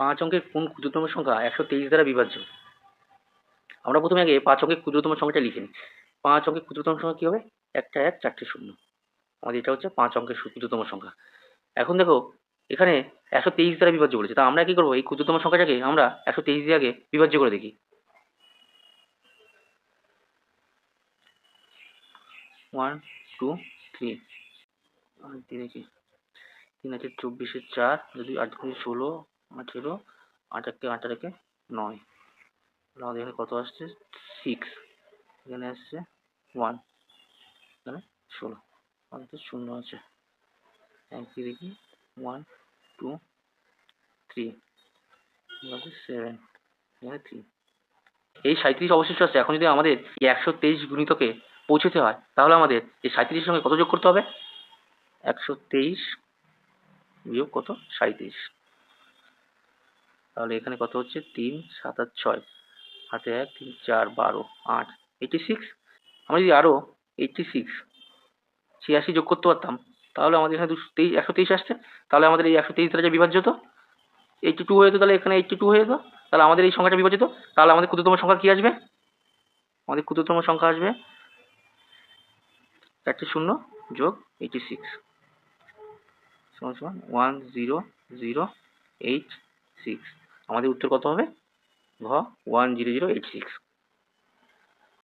5 অঙ্কের কোন ক্ষুদ্রতম সংখ্যা 123 দ্বারা বিভাজ্য? আমরা প্রথমে আগে 5 অঙ্কের ক্ষুদ্রতম সংখ্যাটা লিখে নিই। 5 অঙ্কের ক্ষুদ্রতম সংখ্যা কি হবে? একটা 1 4টে 0। আমাদের এটা হচ্ছে 5 অঙ্কের ক্ষুদ্রতম সংখ্যা। এখন দেখো এখানে 123 দ্বারা বিভাজ্য বলেছে, তা আমরা কি করবো? এই ক্ষুদ্রতম সংখ্যাটাকে আমরা 123 দিয়ে আগে বিভাজ্য করে দেখি। 1 2 3 দেখি 3 আছে 24 4, যদি 8 2 16 18, 8 1 8 1 9, আমাদের এখানে কত আসছে? 6, এখানে আসছে 1, এখানে 16, আমাদের 0 আছে। দেখি 1 2 3, 7, এখানে 3। এই 37 অবশিষ্ট আছে। এখন যদি আমাদের এই 123 গুণিতকে পৌঁছতে হয়, তাহলে আমাদের এই 37 সঙ্গে কত যোগ করতে হবে? 123 বিয়োগ কত? 37। তাহলে এখানে কত হচ্ছে? 3 7 আর 6, হাতে 1 3 4 12 8 86। আমরা যদি আরো 86 যোগ করতে পারতাম, তাহলে আমাদের এখানে 123 আসছে। তাহলে আমাদের এই 123 দ্বারা যে বিভাজ্য হতো 82 হয়ে যেত, তাহলে এখানে 82 হয়ে যেত। তাহলে আমাদের এই সংখ্যাটা বিভাজিত, তাহলে আমাদের ক্ষুদ্রতম সংখ্যা কি আসবে? আমাদের ক্ষুদ্রতম সংখ্যা আসবে 4টে 0 যোগ 86 সমান সমান 10086। আমাদের উত্তর কত হবে? ঘ 10086।